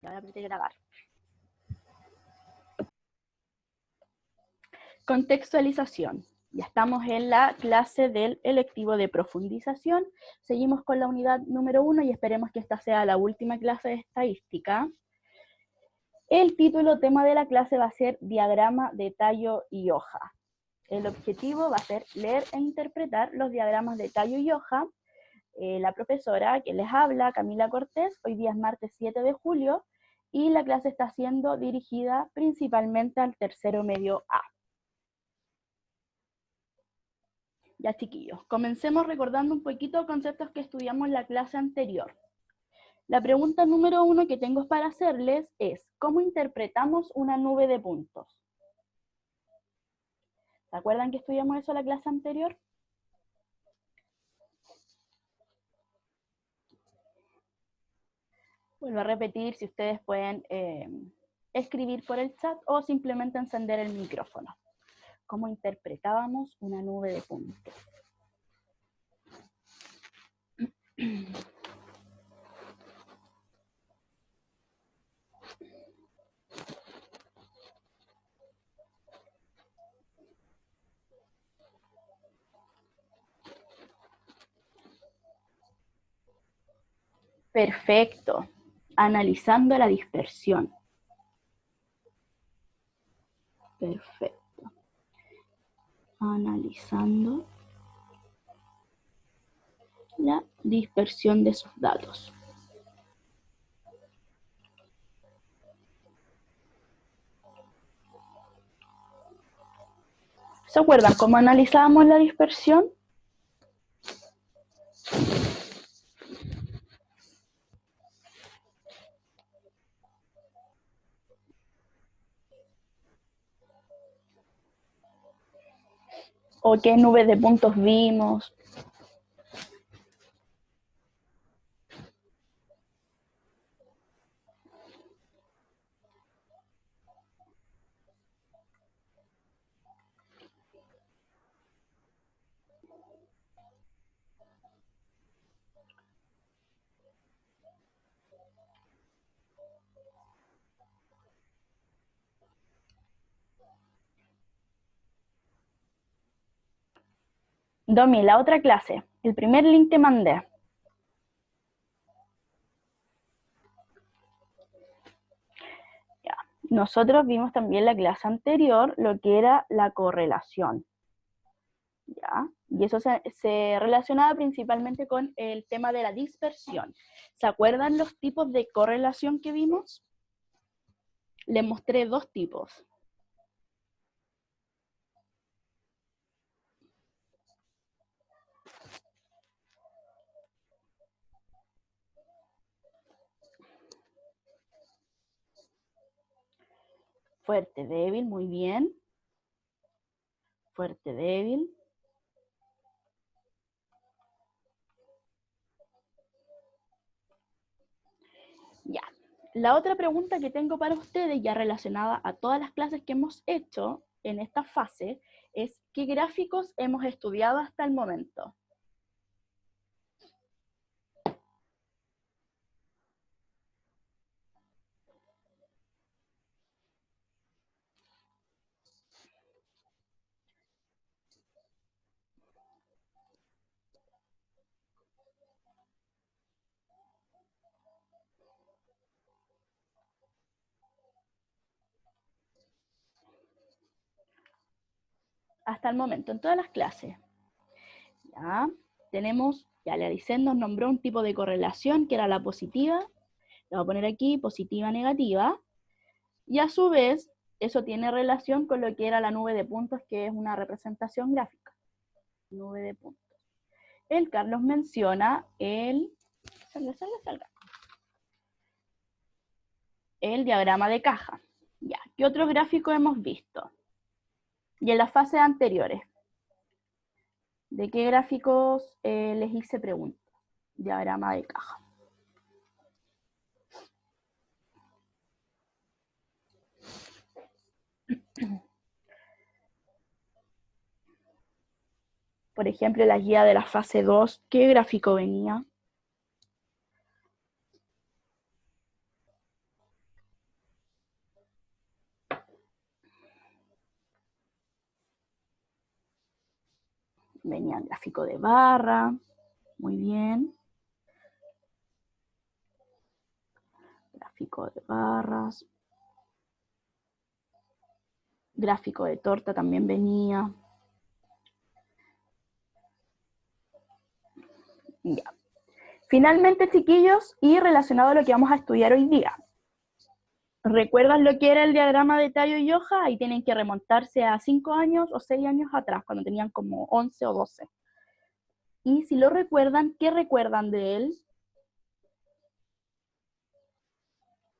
Ahora apreté grabar. Contextualización. Ya estamos en la clase del electivo de profundización. Seguimos con la unidad número 1 y esperemos que esta sea la última clase de estadística. El título tema de la clase va a ser diagrama de tallo y hoja. El objetivo va a ser leer e interpretar los diagramas de tallo y hoja. La profesora que les habla, Camila Cortés, hoy día es martes 7 de julio, y la clase está siendo dirigida principalmente al tercero medio A. Ya, chiquillos, comencemos recordando un poquito conceptos que estudiamos en la clase anterior. La pregunta número 1 que tengo para hacerles es, ¿cómo interpretamos una nube de puntos? ¿Se acuerdan que estudiamos eso en la clase anterior? Vuelvo a repetir, si ustedes pueden escribir por el chat o simplemente encender el micrófono. ¿Cómo interpretábamos una nube de puntos? Perfecto. Analizando la dispersión. Perfecto. Analizando la dispersión de sus datos. ¿Se acuerdan cómo analizábamos la dispersión? ¿O qué nubes de puntos vimos? Domi, la otra clase, el primer link que mandé. Ya. Nosotros vimos también la clase anterior lo que era la correlación. ¿Ya? Y eso se relacionaba principalmente con el tema de la dispersión. ¿Se acuerdan los tipos de correlación que vimos? Les mostré dos tipos. Fuerte, débil, muy bien. Fuerte, débil. Ya. La otra pregunta que tengo para ustedes, ya relacionada a todas las clases que hemos hecho en esta fase, es ¿qué gráficos hemos estudiado hasta el momento? Hasta el momento, en todas las clases. Ya, tenemos, ya le avisé, nos nombró un tipo de correlación que era la positiva. Le voy a poner aquí positiva, negativa. Y a su vez, eso tiene relación con lo que era la nube de puntos, que es una representación gráfica. Nube de puntos. El Carlos menciona el diagrama de caja. Ya, ¿qué otros gráficos hemos visto? Y en las fases anteriores, ¿de qué gráficos les hice preguntas? Diagrama de caja. Por ejemplo, la guía de la fase 2, ¿qué gráfico venía? Venía el gráfico de barra, muy bien. Gráfico de barras. Gráfico de torta también venía. Ya. Finalmente, chiquillos, y relacionado a lo que vamos a estudiar hoy día. ¿Recuerdan lo que era el diagrama de Tallo y Hoja? Ahí tienen que remontarse a 5 años o 6 años atrás, cuando tenían como 11 o 12. Y si lo recuerdan, ¿qué recuerdan de él?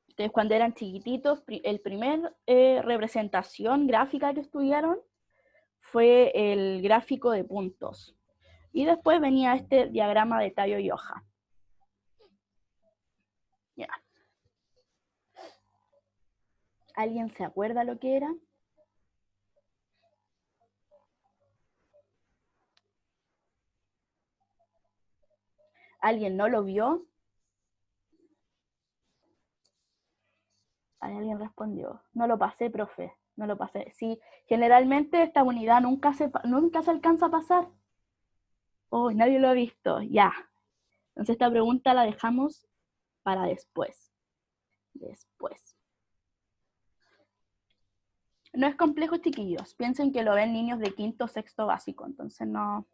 Ustedes cuando eran chiquititos, el primer representación gráfica que estudiaron fue el gráfico de puntos. Y después venía este diagrama de Tallo y Hoja. Ya. ¿Alguien se acuerda lo que era? ¿Alguien no lo vio? Alguien respondió, no lo pasé, profe, no lo pasé. Sí, generalmente esta unidad nunca se alcanza a pasar. Oh, nadie lo ha visto, ya. Entonces esta pregunta la dejamos para después. Después. No es complejo, chiquillos. Piensen que lo ven niños de quinto o sexto básico, entonces no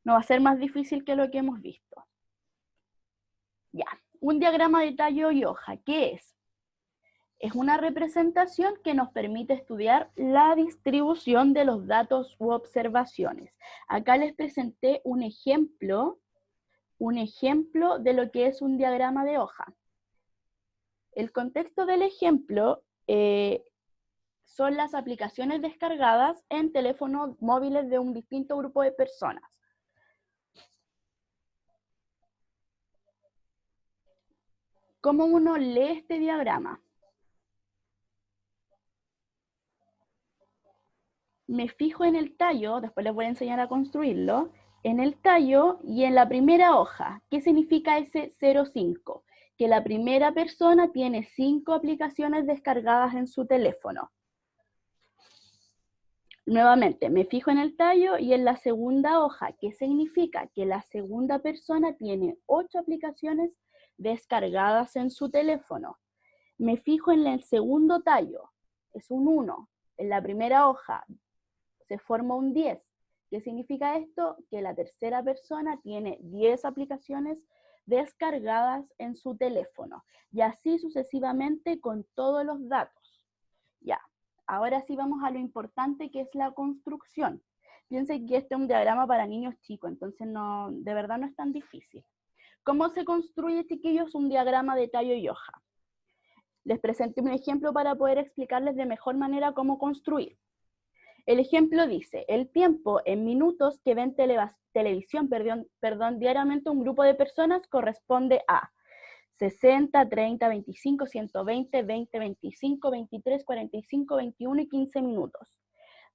va a ser más difícil que lo que hemos visto. Ya, un diagrama de tallo y hoja, ¿qué es? Es una representación que nos permite estudiar la distribución de los datos u observaciones. Acá les presenté un ejemplo de lo que es un diagrama de hoja. El contexto del ejemplo son las aplicaciones descargadas en teléfonos móviles de un distinto grupo de personas. ¿Cómo uno lee este diagrama? Me fijo en el tallo, después les voy a enseñar a construirlo, en el tallo y en la primera hoja. ¿Qué significa ese 05? Que la primera persona tiene 5 aplicaciones descargadas en su teléfono. Nuevamente, me fijo en el tallo y en la segunda hoja. ¿Qué significa? Que la segunda persona tiene 8 aplicaciones descargadas en su teléfono. Me fijo en el segundo tallo, es un 1. En la primera hoja se forma un 10. ¿Qué significa esto? Que la tercera persona tiene 10 aplicaciones descargadas en su teléfono. Y así sucesivamente con todos los datos. Ya, ahora sí vamos a lo importante que es la construcción. Piensen que este es un diagrama para niños chicos, entonces no, de verdad no es tan difícil. ¿Cómo se construye, chiquillos, un diagrama de tallo y hoja? Les presenté un ejemplo para poder explicarles de mejor manera cómo construir. El ejemplo dice, el tiempo en minutos que ven televisión diariamente un grupo de personas corresponde a 60, 30, 25, 120, 20, 25, 23, 45, 21 y 15 minutos.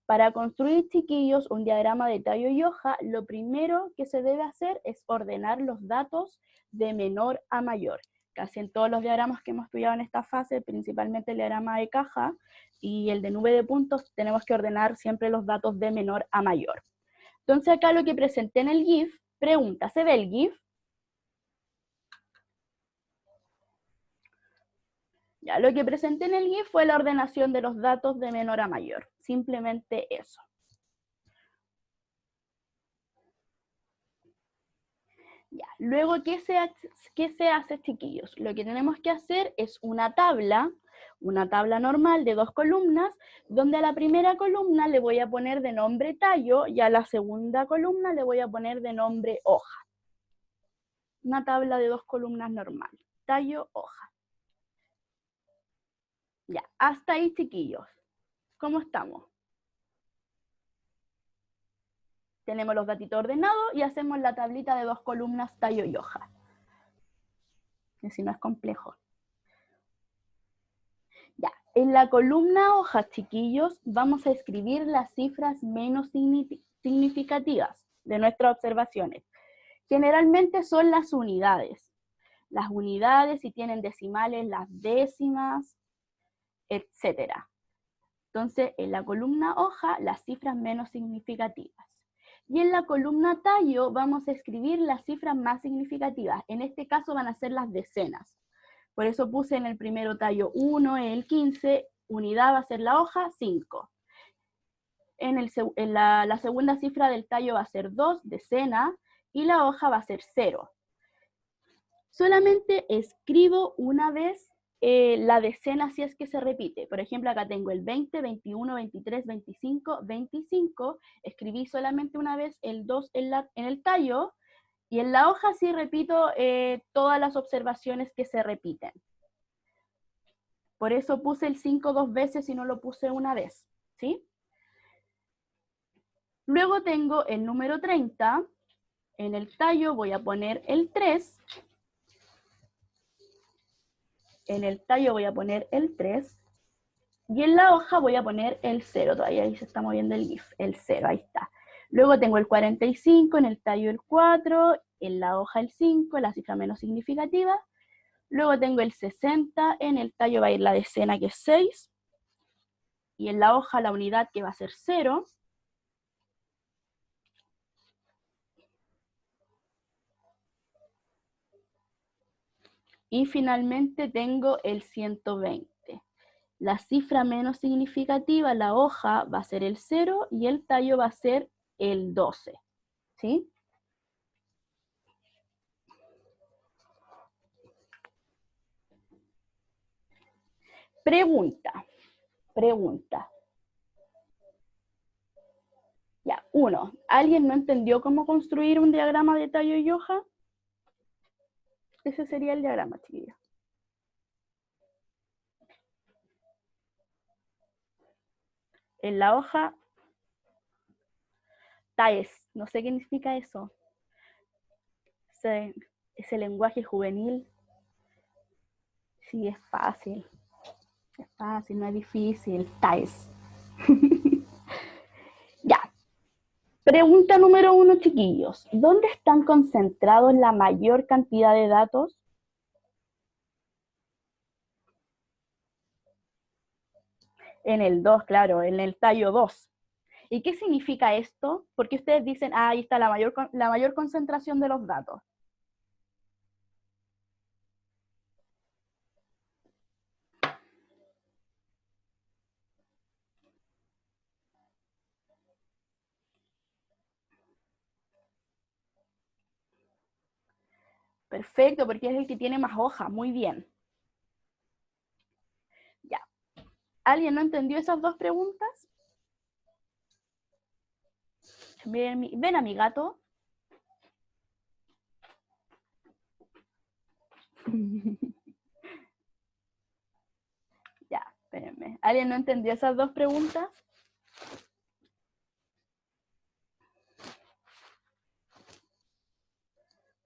Para construir, chiquillos, un diagrama de tallo y hoja, lo primero que se debe hacer es ordenar los datos de menor a mayor. Casi en todos los diagramas que hemos estudiado en esta fase, principalmente el diagrama de caja y el de nube de puntos, tenemos que ordenar siempre los datos de menor a mayor. Entonces acá lo que presenté en el GIF, pregunta, ¿se ve el GIF? Ya, lo que presenté en el GIF fue la ordenación de los datos de menor a mayor. Simplemente eso. Ya, luego, ¿qué se hace, chiquillos? Lo que tenemos que hacer es una tabla normal de 2 columnas, donde a la primera columna le voy a poner de nombre tallo y a la segunda columna le voy a poner de nombre hoja. Una tabla de 2 columnas normal, tallo, hoja. Ya, hasta ahí, chiquillos. ¿Cómo estamos? Tenemos los datitos ordenados y hacemos la tablita de 2 columnas, tallo y hoja. Y si no es complejo. Ya, en la columna hoja, chiquillos, vamos a escribir las cifras menos significativas de nuestras observaciones. Generalmente son las unidades. Las unidades, si tienen decimales, las décimas, etc. Entonces, en la columna hoja, las cifras menos significativas. Y en la columna tallo vamos a escribir las cifras más significativas. En este caso van a ser las decenas. Por eso puse en el primero tallo 1, en el 15, unidad va a ser la hoja, 5. En la segunda cifra del tallo va a ser 2, decena, y la hoja va a ser 0. Solamente escribo una vez la decena si es que se repite. Por ejemplo, acá tengo el 20, 21, 23, 25, 25. Escribí solamente una vez el 2 en el tallo, y en la hoja sí repito todas las observaciones que se repiten. Por eso puse el 5 dos veces y no lo puse una vez, ¿sí? Luego tengo el número 30. En el tallo voy a poner el 3. En el tallo voy a poner el 3. Y en la hoja voy a poner el 0. Todavía ahí se está moviendo el GIF. El 0, ahí está. Luego tengo el 45, en el tallo el 4, en la hoja el 5, la cifra menos significativa. Luego tengo el 60, en el tallo va a ir la decena que es 6. Y en la hoja la unidad que va a ser 0. Y finalmente tengo el 120. La cifra menos significativa, la hoja, va a ser el 0 y el tallo va a ser el 12. ¿Sí? Pregunta. Ya, 1. ¿Alguien no entendió cómo construir un diagrama de tallo y hoja? Ese sería el diagrama, chiquillos. En la hoja, TAES, no sé qué significa eso. Ese lenguaje juvenil. Sí, es fácil. Es fácil, no es difícil. TAES. Ya. Pregunta número 1, chiquillos. ¿Dónde están concentrados la mayor cantidad de datos? En el 2, claro, en el tallo 2. ¿Y qué significa esto? Porque ustedes dicen, ahí está la mayor concentración de los datos. Perfecto, porque es el que tiene más hojas. Muy bien. Ya. ¿Alguien no entendió esas dos preguntas? ¿Ven a mi gato? Ya, espérenme. ¿Alguien no entendió esas dos preguntas?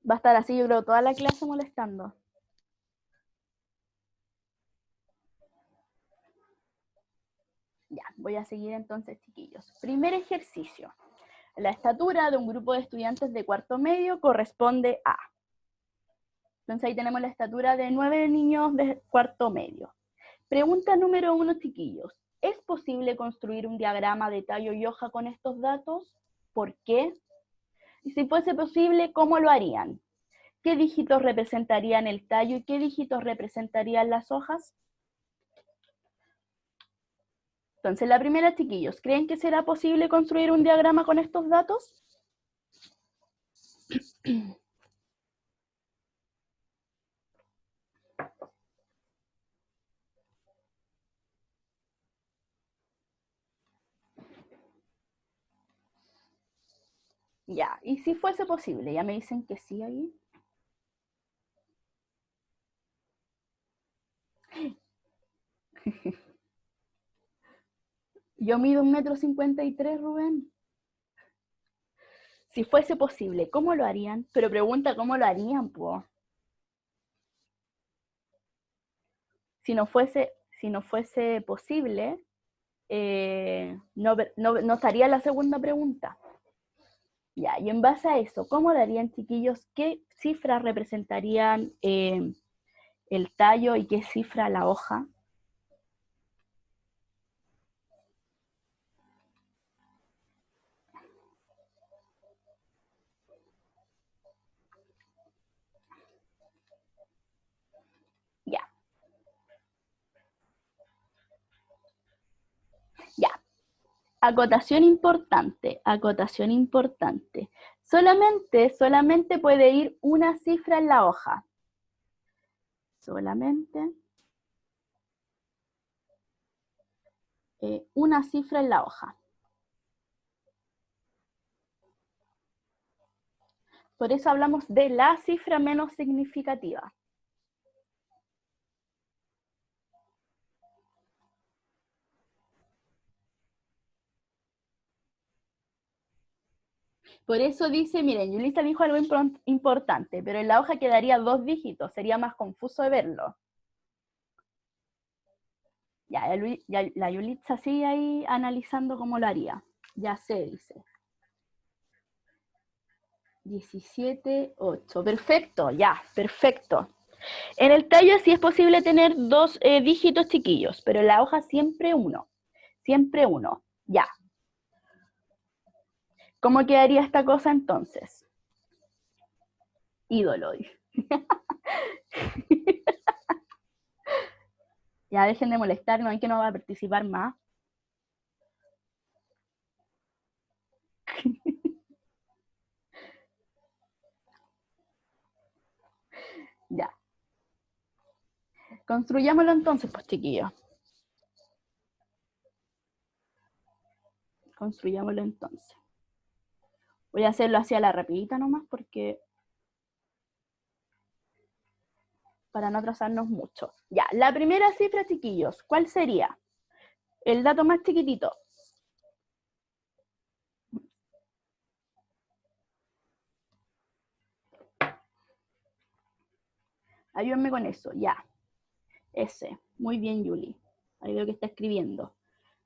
Va a estar así, yo creo, toda la clase molestando. Ya, voy a seguir entonces, chiquillos. Primer ejercicio. La estatura de un grupo de estudiantes de cuarto medio corresponde a... Entonces ahí tenemos la estatura de 9 niños de cuarto medio. Pregunta número 1, chiquillos. ¿Es posible construir un diagrama de tallo y hoja con estos datos? ¿Por qué? Y si fuese posible, ¿cómo lo harían? ¿Qué dígitos representarían el tallo y qué dígitos representarían las hojas? Entonces, la primera, chiquillos, ¿creen que será posible construir un diagrama con estos datos? Ya, y si fuese posible, ya me dicen que sí ahí. Yo mido 1,53 m, Rubén. Si fuese posible, ¿cómo lo harían? Pero pregunta cómo lo harían, po. Si no fuese posible, no estaría la segunda pregunta. Ya, y en base a eso, ¿cómo darían, chiquillos? ¿Qué cifras representarían el tallo y qué cifra la hoja? acotación importante, acotación importante. Solamente puede ir una cifra en la hoja. Solamente una cifra en la hoja. Por eso hablamos de la cifra menos significativa. Por eso dice, miren, Yulisa dijo algo importante, pero en la hoja quedaría 2 dígitos, sería más confuso de verlo. Ya, la Yulitza sigue ahí analizando cómo lo haría. Ya sé, dice. 17,8. Perfecto, ya, perfecto. En el tallo sí es posible tener 2 dígitos chiquillos, pero en la hoja siempre uno. Siempre uno. Ya. ¿Cómo quedaría esta cosa entonces? Ídolo. Ya dejen de molestar, no hay que no va a participar más. Ya. Construyámoslo entonces, pues chiquillos. Construyámoslo entonces. Voy a hacerlo así a la rapidita nomás porque para no atrasarnos mucho. Ya, la primera cifra, chiquillos, ¿cuál sería? El dato más chiquitito. Ayúdenme con eso, ya. Ese. Muy bien, Yuli. Ahí veo que está escribiendo.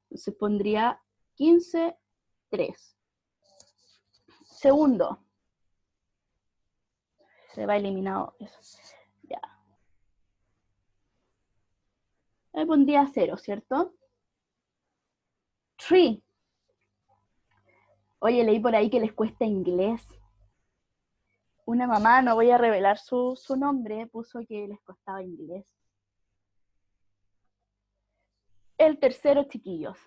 Entonces pondría 15,3. Segundo. Se va eliminado eso. Ya. Ahí pondría 0, ¿cierto? 3. Oye, leí por ahí que les cuesta inglés. Una mamá, no voy a revelar su nombre, puso que les costaba inglés. El tercero, chiquillos.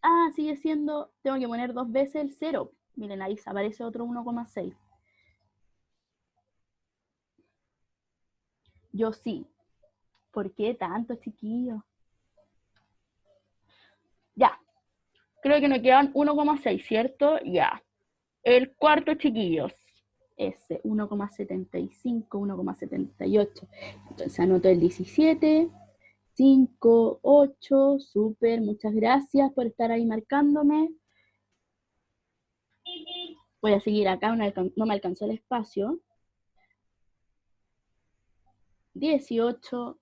Ah, sigue siendo, tengo que poner 2 veces el 0. Miren, ahí aparece otro 1,6. Yo sí. ¿Por qué tanto, chiquillos? Ya. Creo que nos quedan 1,6, ¿cierto? Ya. El cuarto, chiquillos. Ese, 1,75, 1,78. Entonces anoto el 17, 5, 8, súper, muchas gracias por estar ahí marcándome. Voy a seguir acá, no me alcanzó el espacio. 18,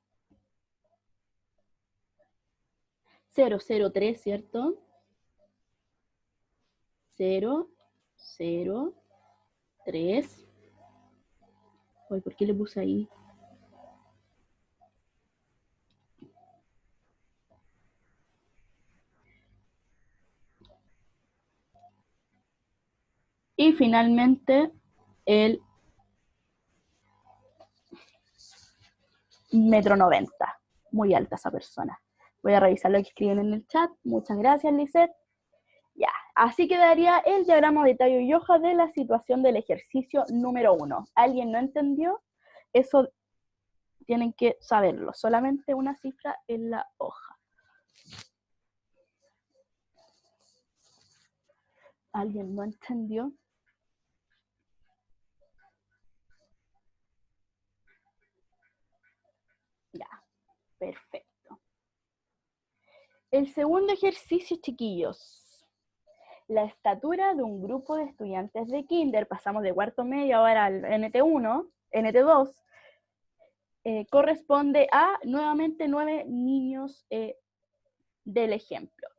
003, ¿cierto? 0, 0, 3. Uy, ¿por qué le puse ahí? Y finalmente el 1,90 m. Muy alta esa persona. Voy a revisar lo que escriben en el chat. Muchas gracias, Lisette. Ya, así quedaría el diagrama de tallo y hoja de la situación del ejercicio número 1. ¿Alguien no entendió? Eso tienen que saberlo. Solamente una cifra en la hoja. ¿Alguien no entendió? Ya, perfecto. El segundo ejercicio, chiquillos. La estatura de un grupo de estudiantes de kinder, pasamos de cuarto medio ahora al NT1, NT2, corresponde a nuevamente 9 niños del ejemplo.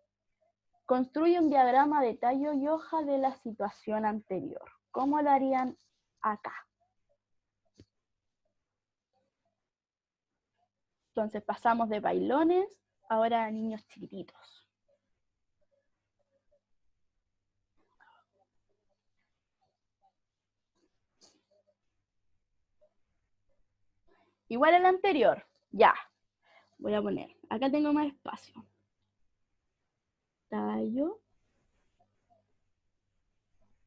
Construye un diagrama de tallo y hoja de la situación anterior. ¿Cómo lo harían acá? Entonces pasamos de bailones ahora a niños chiquititos. Igual al anterior, ya. Voy a poner, acá tengo más espacio. Tallo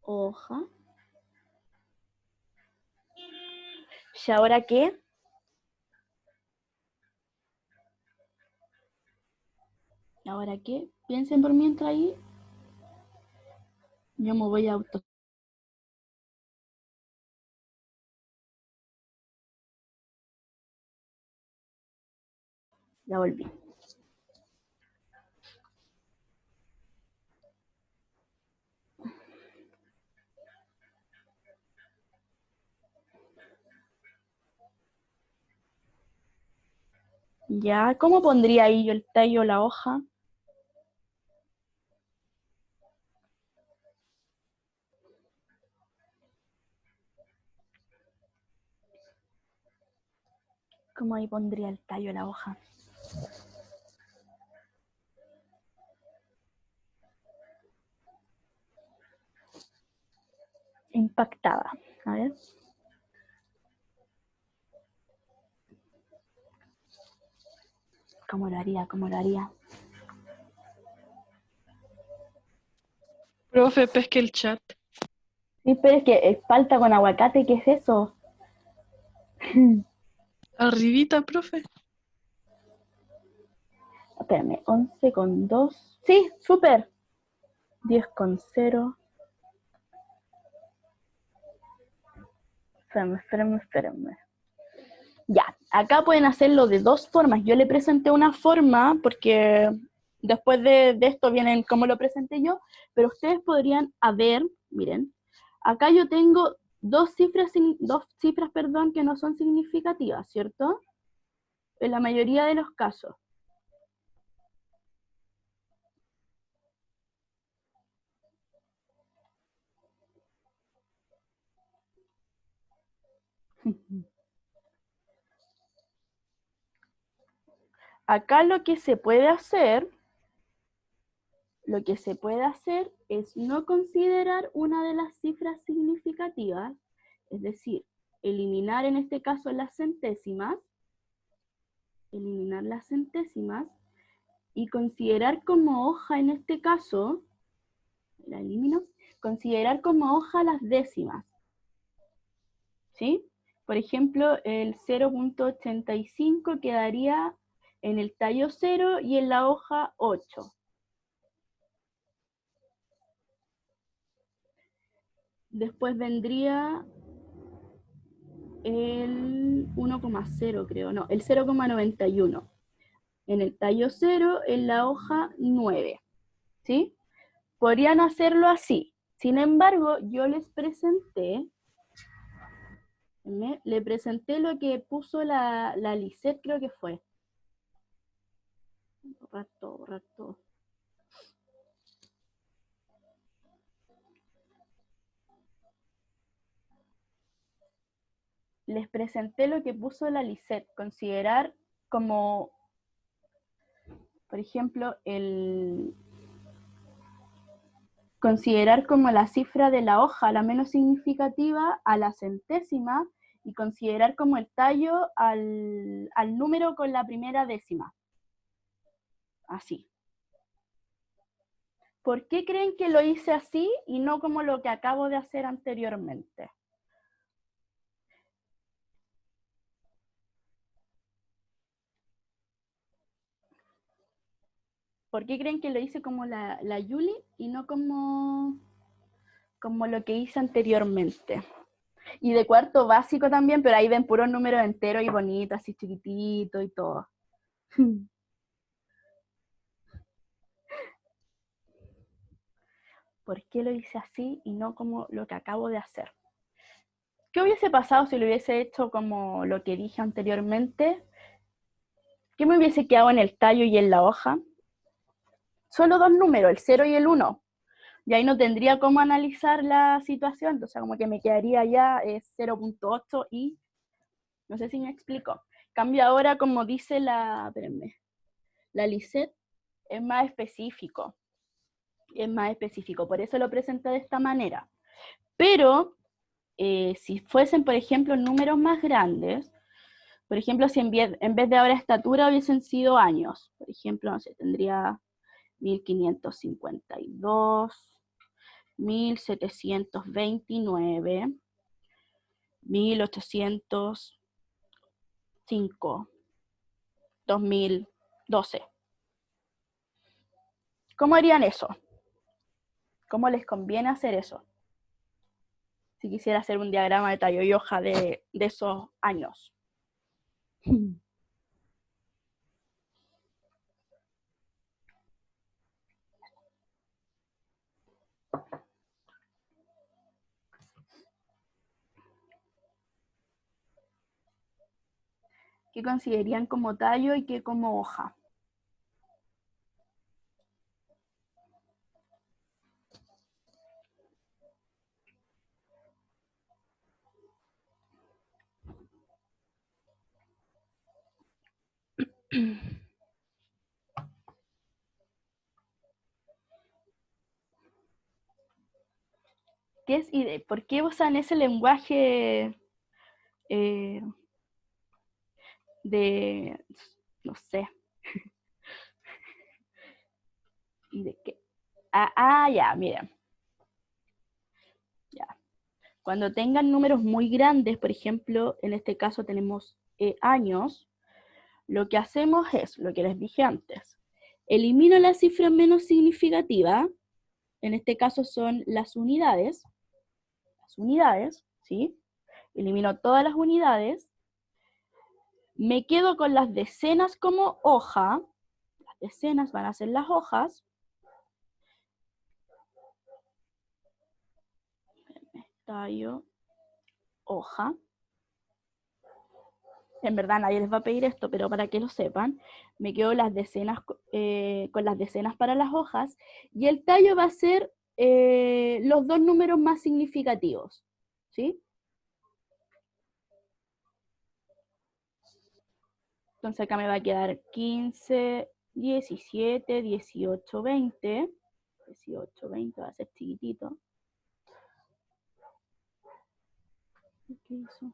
hoja. ¿Y ahora qué? ¿Y ahora qué? Piensen por mientras ahí. Yo me voy a auto. Ya volví. Ya, ¿cómo pondría ahí yo el tallo, la hoja? ¿Cómo ahí pondría el tallo, la hoja? Impactada. A ver. ¿Cómo lo haría? ¿Cómo lo haría? Profe, pesque el chat. Sí, pero es que palta con aguacate, ¿qué es eso? Arribita, profe. Espérame, 11,2. Sí, súper. 10,0. Espérame. Ya, acá pueden hacerlo de dos formas. Yo le presenté una forma porque después de esto vienen como lo presenté yo, pero ustedes podrían haber, miren, acá yo tengo dos cifras, perdón, que no son significativas, ¿cierto? En la mayoría de los casos. Acá lo que se puede hacer es no considerar una de las cifras significativas, es decir, eliminar en este caso las centésimas, y considerar como hoja en este caso, la elimino, considerar como hoja las décimas, ¿sí? Por ejemplo, el 0,85 quedaría en el tallo 0 y en la hoja 8. Después vendría el 1,0, creo, no, el 0,91. En el tallo 0, en la hoja 9, ¿sí? Podrían hacerlo así. Sin embargo, yo les presenté, le presenté lo que puso la Lisette, creo que fue. Borrar todo. Les presenté lo que puso la Lisette, considerar como, por ejemplo, considerar como la cifra de la hoja la menos significativa a la centésima y considerar como el tallo al número con la primera décima. Así. ¿Por qué creen que lo hice así y no como lo que acabo de hacer anteriormente? ¿Por qué creen que lo hice como la Yuli y no como lo que hice anteriormente? Y de cuarto básico también, pero ahí ven puros números enteros y bonitos, así chiquititos y todo. ¿Por qué lo hice así y no como lo que acabo de hacer? ¿Qué hubiese pasado si lo hubiese hecho como lo que dije anteriormente? ¿Qué me hubiese quedado en el tallo y en la hoja? Solo dos números, el 0 y el 1. Y ahí no tendría cómo analizar la situación, o sea, como que me quedaría ya 0,8 y no sé si me explico. Cambio ahora, como dice la Lisette, es más específico, por eso lo presenta de esta manera. Pero si fuesen, por ejemplo, números más grandes, por ejemplo, si en vez de ahora estatura hubiesen sido años, por ejemplo, no sé, tendría 1552, 1729, 1805, 2012. ¿Cómo harían eso? ¿Cómo les conviene hacer eso? Si quisiera hacer un diagrama de tallo y hoja de esos años. ¿Qué considerarían como tallo y qué como hoja? ¿Qué es y por qué usan ese lenguaje de, no sé, y de qué? Ya, miren. Ya. Cuando tengan números muy grandes, por ejemplo, en este caso tenemos años, lo que hacemos es, lo que les dije antes, elimino la cifra menos significativa, en este caso son las unidades, ¿sí? Elimino todas las unidades, me quedo con las decenas como hoja, las decenas van a ser las hojas, tallo, hoja, en verdad nadie les va a pedir esto, pero para que lo sepan, me quedo las decenas, con las decenas para las hojas, y el tallo va a ser los dos números más significativos, ¿sí? Entonces acá me va a quedar 15, 17, 18, 20. 18, 20 va a ser chiquitito. ¿Qué hizo?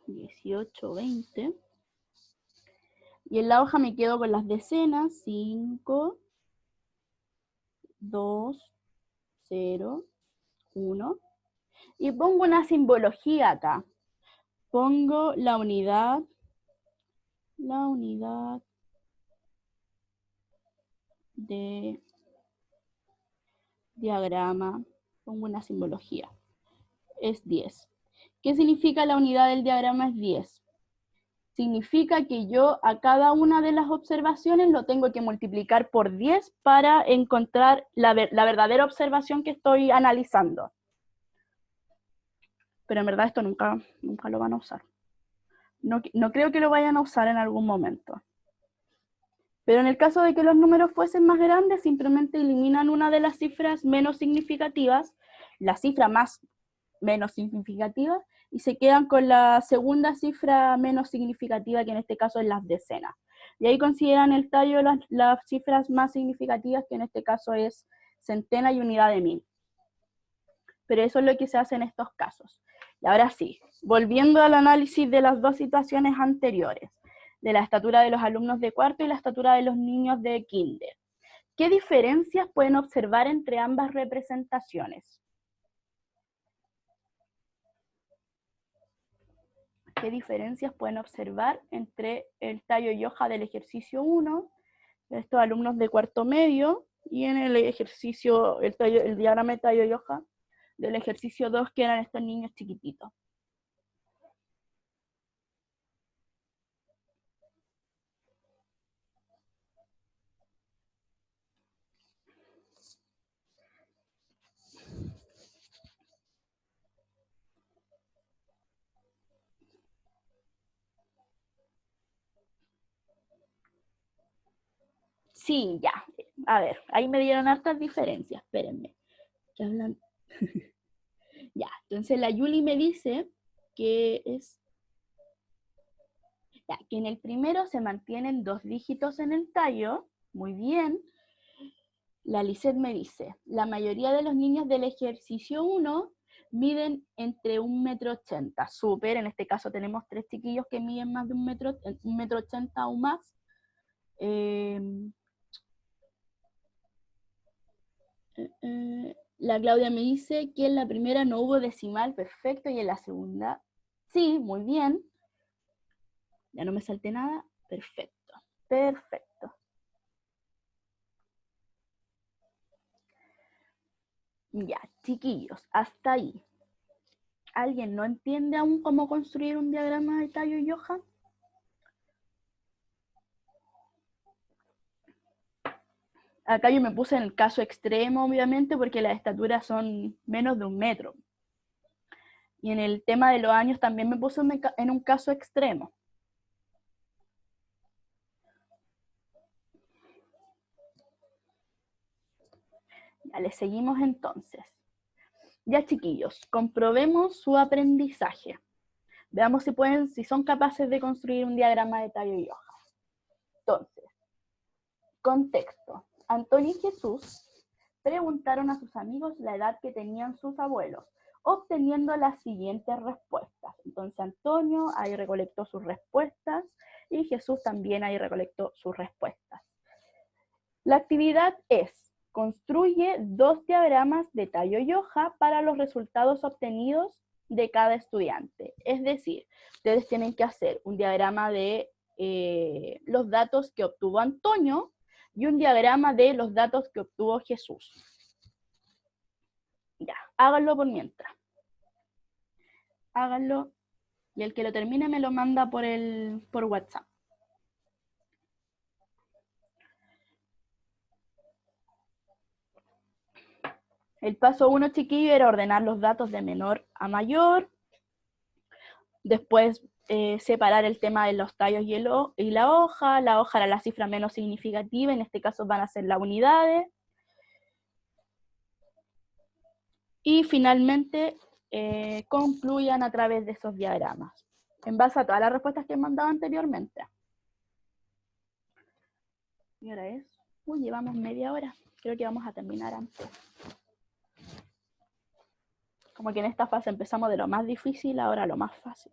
18, 20. Y en la hoja me quedo con las decenas, 5, 2, 0, 1. Y pongo una simbología acá. Pongo la unidad de diagrama, pongo una simbología, es 10. ¿Qué significa la unidad del diagrama es 10? Significa que yo a cada una de las observaciones lo tengo que multiplicar por 10 para encontrar la verdadera observación que estoy analizando. Pero en verdad esto nunca lo van a usar. No creo que lo vayan a usar en algún momento. Pero en el caso de que los números fuesen más grandes, simplemente eliminan una de las cifras menos significativas, la cifra más menos significativa, y se quedan con la segunda cifra menos significativa, que en este caso es las decenas. Y ahí consideran el tallo las cifras más significativas, que en este caso es centena y unidad de mil. Pero eso es lo que se hace en estos casos. Y ahora sí, volviendo al análisis de las dos situaciones anteriores, de la estatura de los alumnos de cuarto y la estatura de los niños de kinder. ¿Qué diferencias pueden observar entre ambas representaciones? ¿Qué diferencias pueden observar entre el tallo y hoja del ejercicio 1, de estos alumnos de cuarto medio, y en el ejercicio, el diagrama de tallo y hoja del ejercicio 2, que eran estos niños chiquititos? Sí, ya. A ver, ahí me dieron hartas diferencias, espérenme. ¿Qué hablan? Ya, entonces la Yuli me dice que es... Ya, que en el primero se mantienen 2 dígitos en el tallo, muy bien. La Lisette me dice, la mayoría de los niños del ejercicio 1 miden entre 1,80 m, súper, en este caso tenemos 3 chiquillos que miden más de 1,80 m o más, La Claudia me dice que en la primera no hubo decimal, perfecto, y en la segunda, sí, muy bien. Ya no me salté nada, perfecto, perfecto. Ya, chiquillos, hasta ahí. ¿Alguien no entiende aún cómo construir un diagrama de tallo y hoja? Acá yo me puse en el caso extremo, obviamente, porque las estaturas son menos de 1 metro. Y en el tema de los años también me puse en un caso extremo. Ya, le seguimos entonces. Ya, chiquillos, comprobemos su aprendizaje. Veamos si son capaces de construir un diagrama de tallo y hoja. Entonces, contexto. Antonio y Jesús preguntaron a sus amigos la edad que tenían sus abuelos, obteniendo las siguientes respuestas. Entonces Antonio ahí recolectó sus respuestas y Jesús también ahí recolectó sus respuestas. La actividad es: construye 2 diagramas de tallo y hoja para los resultados obtenidos de cada estudiante. Es decir, ustedes tienen que hacer un diagrama de los datos que obtuvo Antonio y un diagrama de los datos que obtuvo Jesús. Ya, háganlo por mientras. Háganlo y el que lo termine me lo manda por WhatsApp. El paso 1, chiquillo, era ordenar los datos de menor a mayor. Después separar el tema de los tallos y la hoja. La hoja era la cifra menos significativa, en este caso van a ser las unidades. Y finalmente concluyan a través de esos diagramas, en base a todas las respuestas que he mandado anteriormente. Y ahora es, llevamos media hora, creo que vamos a terminar antes. Como que en esta fase empezamos de lo más difícil, ahora lo más fácil.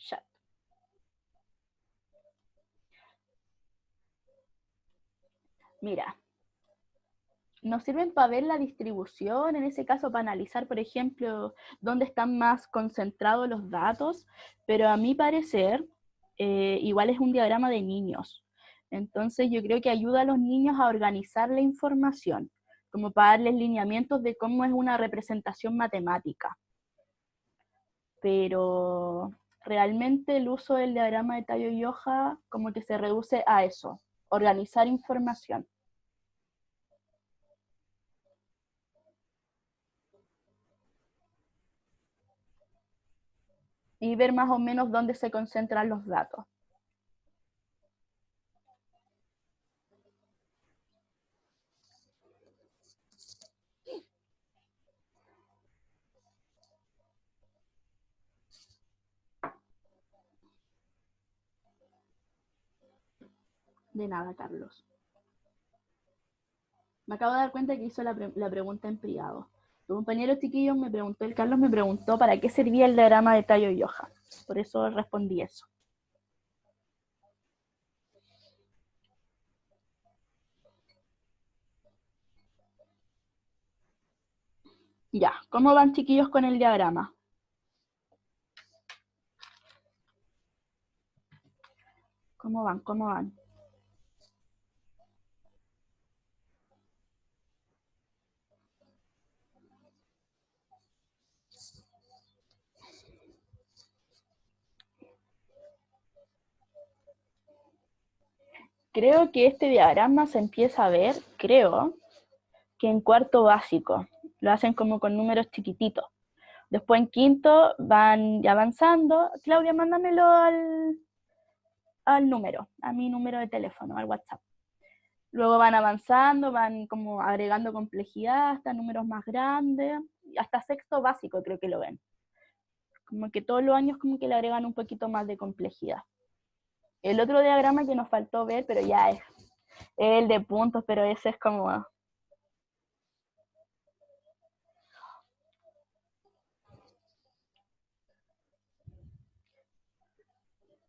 Chat. Mira, nos sirven para ver la distribución, en ese caso para analizar, por ejemplo, dónde están más concentrados los datos, pero a mi parecer, igual es un diagrama de niños. Entonces yo creo que ayuda a los niños a organizar la información, como para darles lineamientos de cómo es una representación matemática. Pero realmente el uso del diagrama de tallo y hoja como que se reduce a eso, organizar información. Y ver más o menos dónde se concentran los datos. De nada, Carlos. Me acabo de dar cuenta que hizo la pregunta en privado. Tu compañero chiquillo me preguntó, el Carlos me preguntó para qué servía el diagrama de tallo y hoja. Por eso respondí eso. Ya, ¿cómo van chiquillos con el diagrama? ¿Cómo van? ¿Cómo van? Creo que este diagrama se empieza a ver, creo, que en cuarto básico. Lo hacen como con números chiquititos. Después en quinto van avanzando. Claudia, mándamelo al número, a mi número de teléfono, al WhatsApp. Luego van avanzando, van como agregando complejidad hasta números más grandes. Hasta sexto básico creo que lo ven. Como que todos los años como que le agregan un poquito más de complejidad. El otro diagrama que nos faltó ver, pero ya es el de puntos, pero ese es como...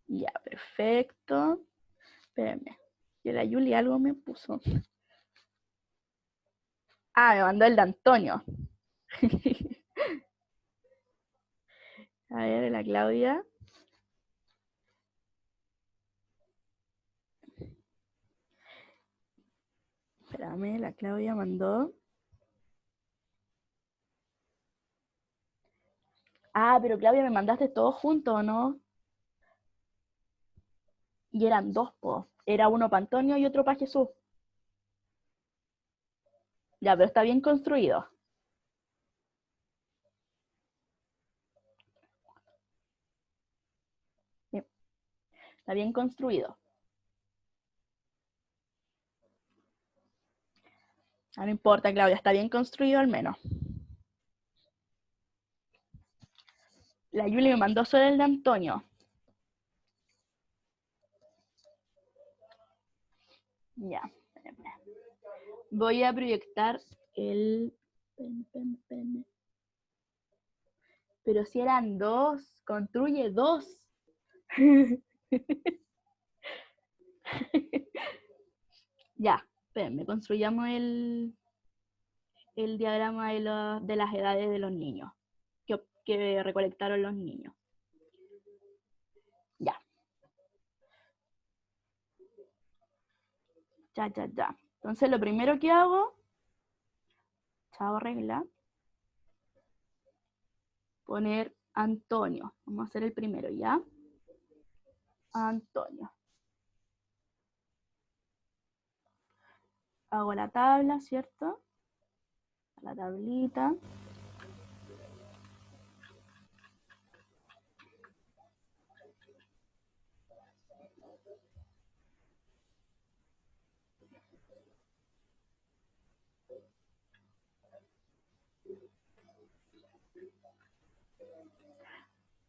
Ya, perfecto. Espérenme. Y la Yuli algo me puso. Ah, me mandó el de Antonio. A ver, la Claudia. Espérame, la Claudia mandó. Ah, pero Claudia, me mandaste todo junto, ¿no? Y eran dos, po. Era uno para Antonio y otro para Jesús. Ya, pero está bien construido. Sí, está bien construido. Ah, no importa, Claudia, está bien construido al menos. La Yuli me mandó solo el de Antonio. Ya, espérame. Voy a proyectar el... Pero si eran dos, construye dos. Ya, espérenme, construyamos el diagrama de las edades de los niños que recolectaron los niños. Ya. Ya. Entonces lo primero que hago, chavo regla, poner Antonio. Vamos a hacer el primero, ¿ya? Antonio. Hago la tabla, ¿cierto? La tablita.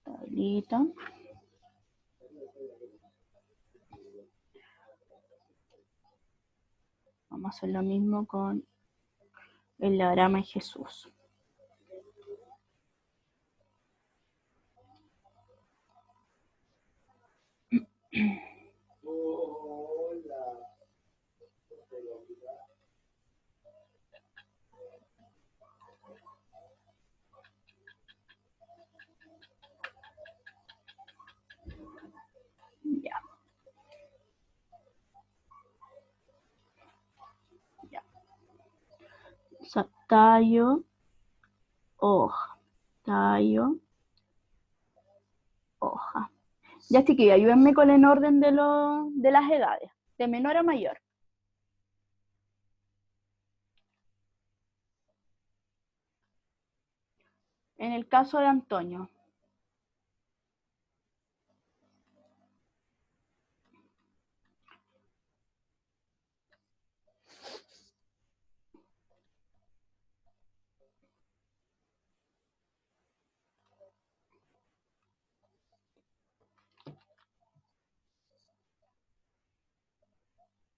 Tablita. Vamos a hacer lo mismo con el diagrama de Jesús. Ya. Ya. O sea, tallo, hoja, tallo, hoja. Ya chiquilla, ayúdenme con el orden de las edades, de menor a mayor. En el caso de Antonio.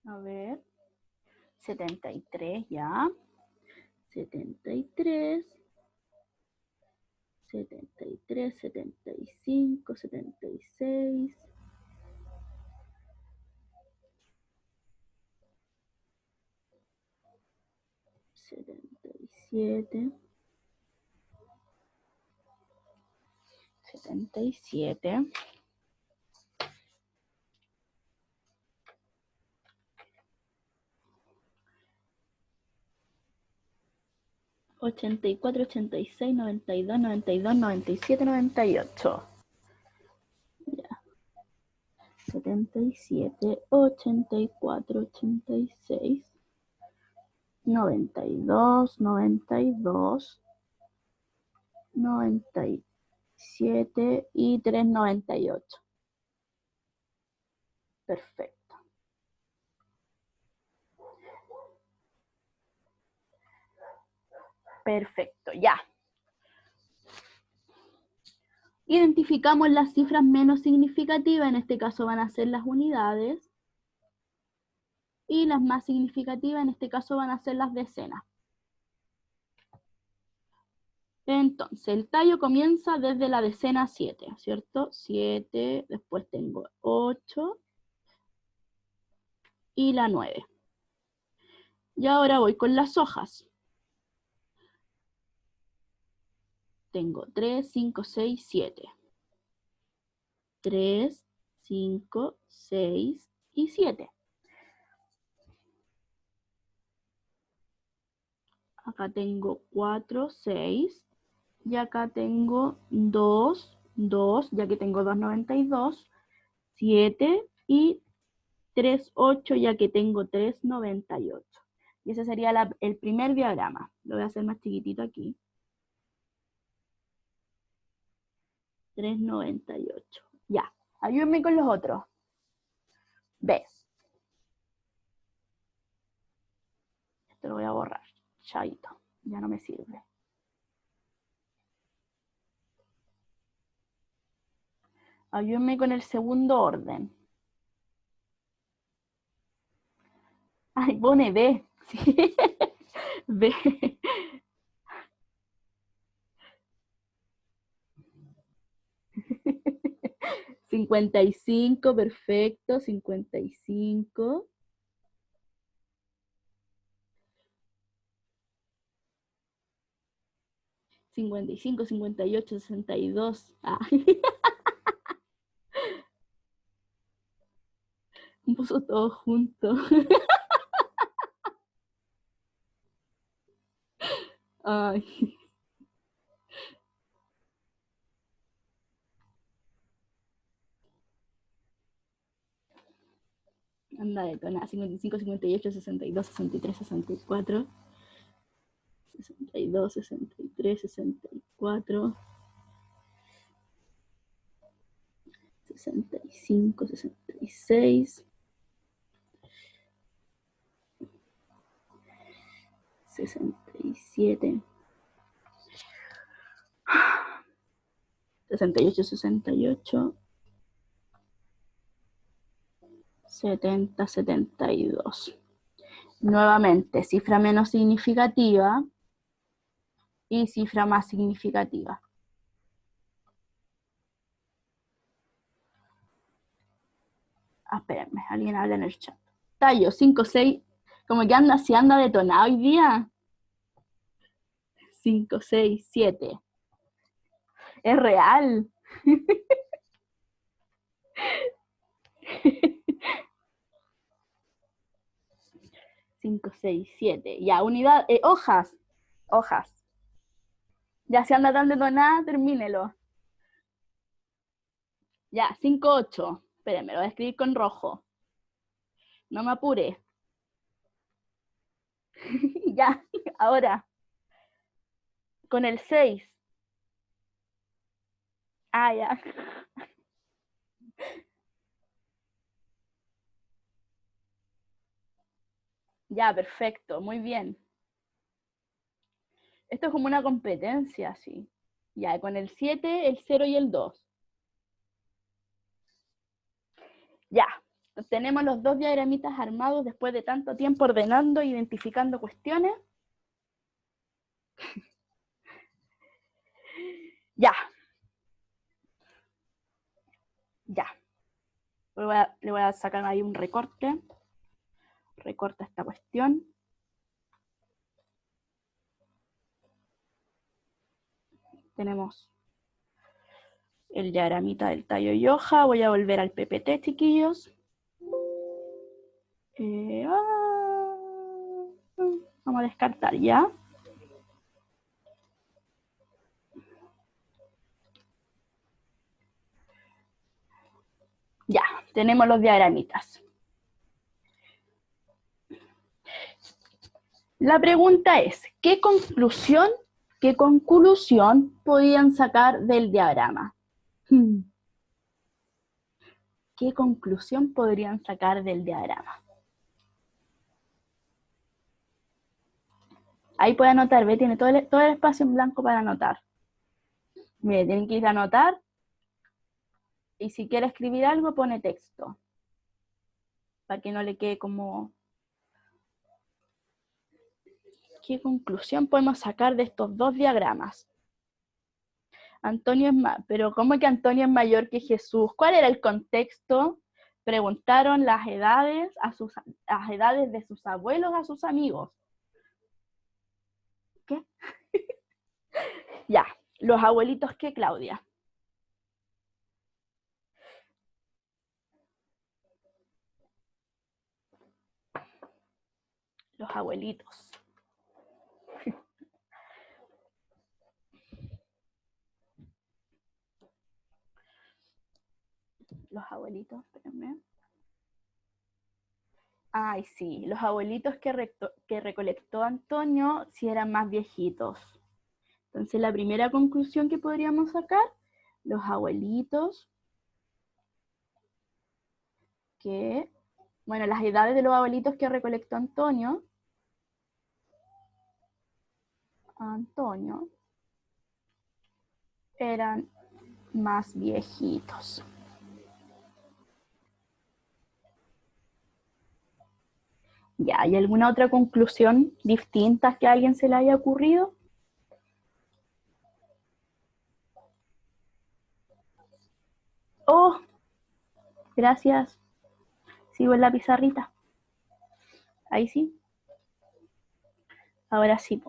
A ver, 73 ya. 73. 73, 75, 76. 77. 77. 84, 86, 92, 92, 97, 98. Ya. 77, 84, 86, 92, 92, 97 y 398. Perfecto. Perfecto, ya. Identificamos las cifras menos significativas, en este caso van a ser las unidades, y las más significativas, en este caso van a ser las decenas. Entonces, el tallo comienza desde la decena 7, ¿cierto? 7, después tengo 8 y la 9. Y ahora voy con las hojas. Tengo 3, 5, 6, 7. 3, 5, 6 y 7. Acá tengo 4, 6. Y acá tengo 2, 2, ya que tengo 2,92. 7 y 3, 8, ya que tengo 3,98. Y ese sería el primer diagrama. Lo voy a hacer más chiquitito aquí. 3,98. Ya, ayúdenme con los otros. B. Esto lo voy a borrar. Chaito, ya no me sirve. Ayúdenme con el segundo orden. Ay, pone B. Sí. B. 55, perfecto, 55. 55, 58, 62. Ah. Puso todo junto. Ay. Anda de tonar. 55, 58, 62, 63, 64. 62, 63, 64. 65, 66. 67. 68, 68. 70, 72. Nuevamente, cifra menos significativa y cifra más significativa. Ah, espérenme, alguien habla en el chat. Tallo, 5, 6, como que anda, si anda detonado hoy día. 5, 6, 7. Es real. 5, 6, 7. Ya, unidad, hojas. Hojas. Ya, si anda tan detonada, termínelo. Ya, 5, 8. Espérenme, lo voy a escribir con rojo. No me apure. Ya, ahora. Con el 6. Ah, ya. Ya, perfecto, muy bien. Esto es como una competencia, sí. Ya, con el 7, el 0 y el 2. Ya, tenemos los dos diagramitas armados después de tanto tiempo ordenando e identificando cuestiones. Ya. Ya. Le voy a sacar ahí un recorte. Recorta esta cuestión. Tenemos el diagramita del tallo y hoja. Voy a volver al PPT, chiquillos. Vamos a descartar ya. Ya, tenemos los diagramitas. La pregunta es, ¿qué conclusión podían sacar del diagrama? ¿Qué conclusión podrían sacar del diagrama? Ahí puede anotar, ¿ve? Tiene todo el espacio en blanco para anotar. Mire, tienen que ir a anotar. Y si quiere escribir algo, pone texto. Para que no le quede como... ¿Qué conclusión podemos sacar de estos dos diagramas? Antonio es más... Pero ¿cómo que Antonio es mayor que Jesús? ¿Cuál era el contexto? Preguntaron las edades de sus abuelos a sus amigos. ¿Qué? Ya, los abuelitos, ¿qué, Claudia? Los abuelitos. Los abuelitos, espérenme. Ay, sí, los abuelitos que recolectó Antonio sí eran más viejitos. Entonces la primera conclusión que podríamos sacar, los abuelitos que, bueno, las edades de los abuelitos que recolectó Antonio eran más viejitos. Ya, ¿hay alguna otra conclusión distinta que a alguien se le haya ocurrido? Oh, gracias. Sigo en la pizarrita. Ahí sí. Ahora sí.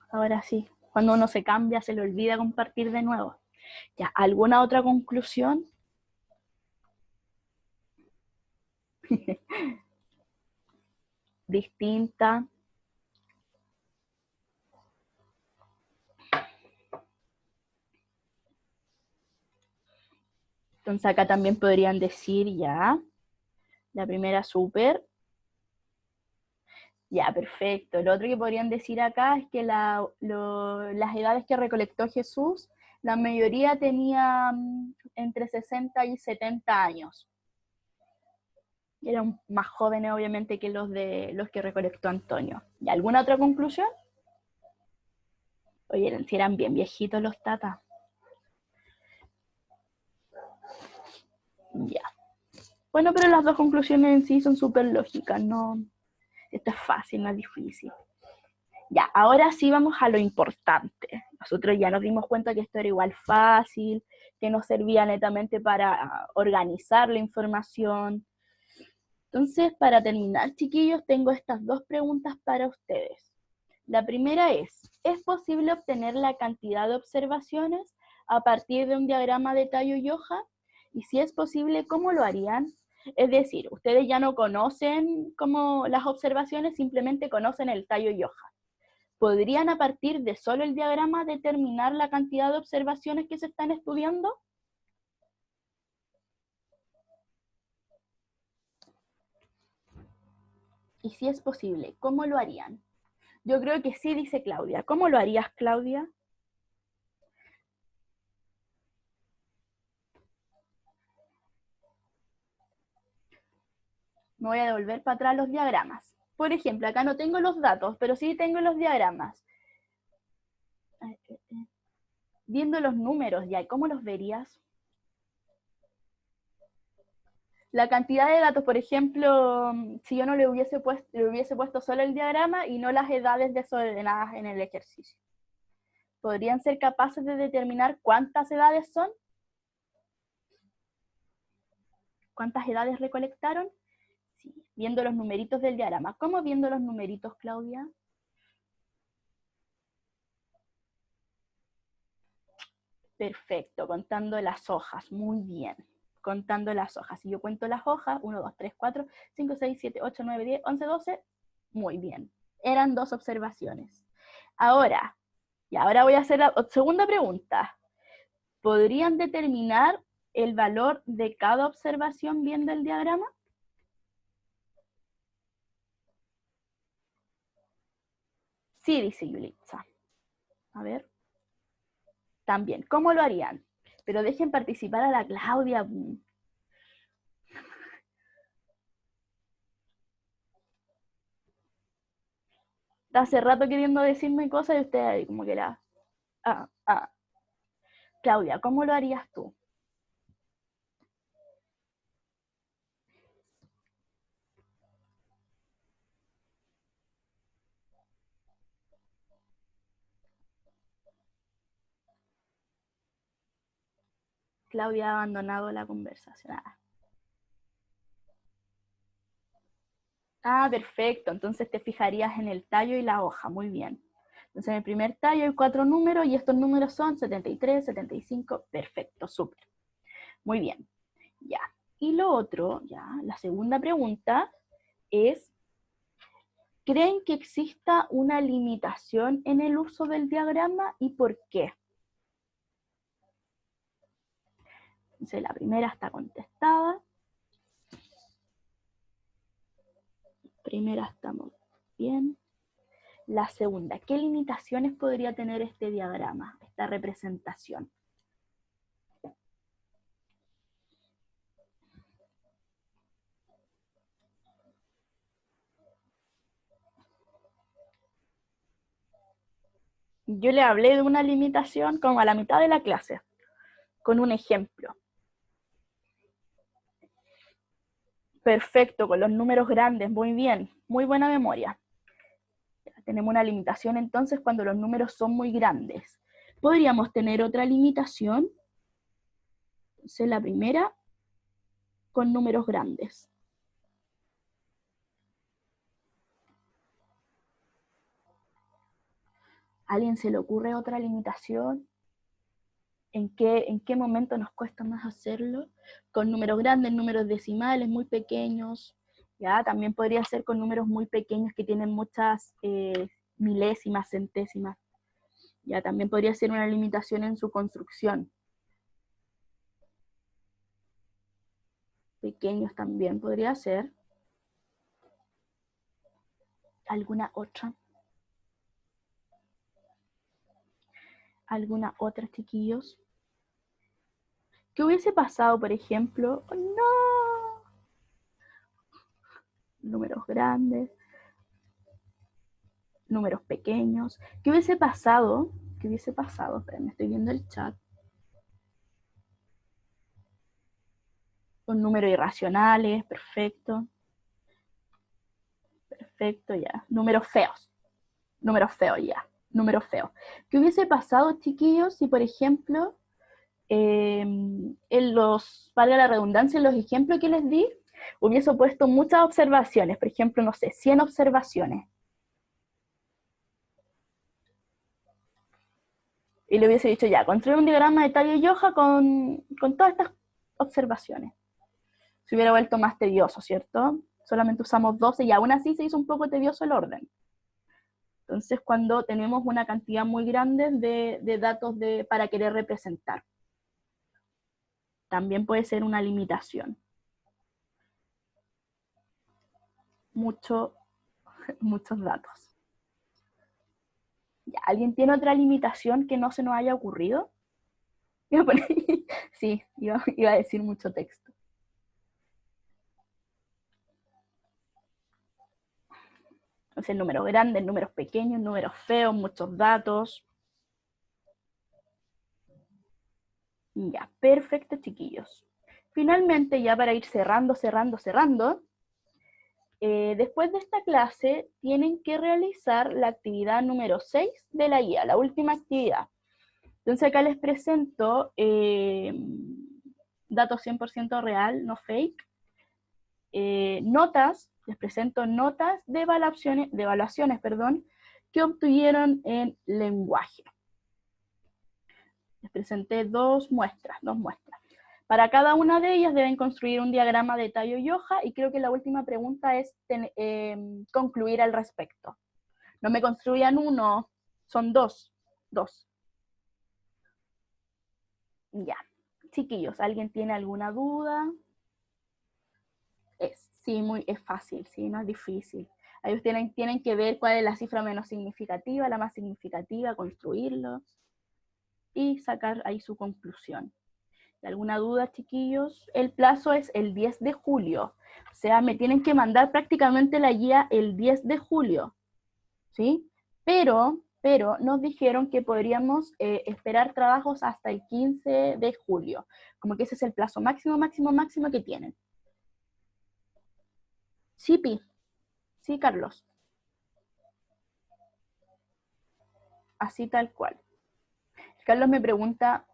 Ahora sí. Cuando uno se cambia, se le olvida compartir de nuevo. Ya, ¿alguna otra conclusión? Distinta. Entonces acá también podrían decir ya, la primera súper. Ya, perfecto. Lo otro que podrían decir acá es que las edades que recolectó Jesús, la mayoría tenía entre 60 y 70 años. Eran más jóvenes, obviamente, que los que recolectó Antonio. ¿Y alguna otra conclusión? Oye, si eran bien viejitos los tatas. Ya. Bueno, pero las dos conclusiones en sí son súper lógicas, ¿no? Esto es fácil, no es difícil. Ya, ahora sí vamos a lo importante. Nosotros ya nos dimos cuenta que esto era igual fácil, que nos servía netamente para organizar la información. Entonces, para terminar, chiquillos, tengo estas dos preguntas para ustedes. La primera ¿es posible obtener la cantidad de observaciones a partir de un diagrama de tallo y hoja? Y si es posible, ¿cómo lo harían? Es decir, ustedes ya no conocen como las observaciones, simplemente conocen el tallo y hoja. ¿Podrían a partir de solo el diagrama determinar la cantidad de observaciones que se están estudiando? Y si es posible, ¿cómo lo harían? Yo creo que sí, dice Claudia. ¿Cómo lo harías, Claudia? Me voy a devolver para atrás los diagramas. Por ejemplo, acá no tengo los datos, pero sí tengo los diagramas. Viendo los números ya, ¿cómo los verías? La cantidad de datos, por ejemplo, si yo no le hubiese puesto solo el diagrama y no las edades desordenadas en el ejercicio. ¿Podrían ser capaces de determinar cuántas edades son? ¿Cuántas edades recolectaron? Sí, viendo los numeritos del diagrama. ¿Cómo viendo los numeritos, Claudia? Perfecto, contando las hojas, muy bien. Contando las hojas. Si yo cuento las hojas, 1, 2, 3, 4, 5, 6, 7, 8, 9, 10, 11, 12, muy bien. Eran 2 observaciones. Ahora voy a hacer la segunda pregunta. ¿Podrían determinar el valor de cada observación viendo el diagrama? Sí, dice Yulitza. A ver. También, ¿cómo lo harían? Pero dejen participar a la Claudia. Está hace rato queriendo decirme cosas y usted ahí como que la... Claudia, ¿cómo lo harías tú? Claudia ha abandonado la conversación. Perfecto. Entonces te fijarías en el tallo y la hoja. Muy bien. Entonces en el primer tallo hay 4 números y estos números son 73, 75. Perfecto, súper. Muy bien. Ya. Y lo otro, ya, la segunda pregunta es, ¿creen que exista una limitación en el uso del diagrama y por qué? Entonces la primera está contestada. Primera estamos bien. La segunda, ¿qué limitaciones podría tener este diagrama, esta representación? Yo le hablé de una limitación como a la mitad de la clase, con un ejemplo. Perfecto, con los números grandes, muy bien, muy buena memoria. Tenemos una limitación entonces cuando los números son muy grandes. ¿Podríamos tener otra limitación? Entonces la primera, con números grandes. ¿A alguien se le ocurre otra limitación? ¿En qué momento nos cuesta más hacerlo? Con números grandes, números decimales muy pequeños. ¿Ya? También podría ser con números muy pequeños que tienen muchas milésimas, centésimas. Ya también podría ser una limitación en su construcción. Pequeños también podría ser. ¿Alguna otra? ¿Alguna otra, chiquillos? ¿Qué hubiese pasado, por ejemplo? ¡Oh, no! Números grandes, números pequeños. ¿Qué hubiese pasado? ¿Qué hubiese pasado? Esperen, estoy viendo el chat. Con números irracionales, perfecto. Perfecto, ya. Números feos, ya. Números feos. ¿Qué hubiese pasado, chiquillos, si, por ejemplo, valga la redundancia, en los ejemplos que les di, hubiese puesto muchas observaciones? Por ejemplo, no sé, 100 observaciones. Y le hubiese dicho, ya, construir un diagrama de tallo y hoja con todas estas observaciones. Se hubiera vuelto más tedioso, ¿cierto? Solamente usamos 12 y aún así se hizo un poco tedioso el orden. Entonces, cuando tenemos una cantidad muy grande de datos para querer representar, también puede ser una limitación. Muchos datos. ¿Ya? ¿Alguien tiene otra limitación que no se nos haya ocurrido? Sí, iba a decir mucho texto. Entonces, números grandes, números pequeños, números feos, muchos datos. Ya, perfecto, chiquillos. Finalmente, ya para ir cerrando, después de esta clase tienen que realizar la actividad número 6 de la guía, la última actividad. Entonces acá les presento datos 100% real, no fake. Les presento notas de evaluaciones, que obtuvieron en lenguaje. Les presenté dos muestras. Para cada una de ellas deben construir un diagrama de tallo y hoja, y creo que la última pregunta es concluir al respecto. No me construyan uno, son dos. Ya. Chiquillos, ¿alguien tiene alguna duda? Es fácil, sí, no es difícil. Ellos tienen que ver cuál es la cifra menos significativa, la más significativa, construirlo y sacar ahí su conclusión. ¿Alguna duda, chiquillos? El plazo es el 10 de julio. O sea, me tienen que mandar prácticamente la guía el 10 de julio. ¿Sí? Pero nos dijeron que podríamos esperar trabajos hasta el 15 de julio. Como que ese es el plazo máximo que tienen. Sí, Pi. Sí, Carlos. Así tal cual. Carlos me pregunta,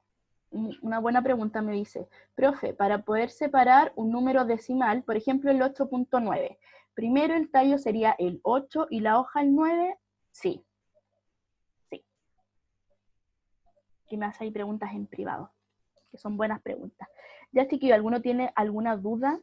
una buena pregunta me dice, profe, para poder separar un número decimal, por ejemplo el 8.9, primero el tallo sería el 8 y la hoja el 9, sí. Que me hace ahí preguntas en privado, que son buenas preguntas. Ya, chiquillo, ¿alguno tiene alguna duda?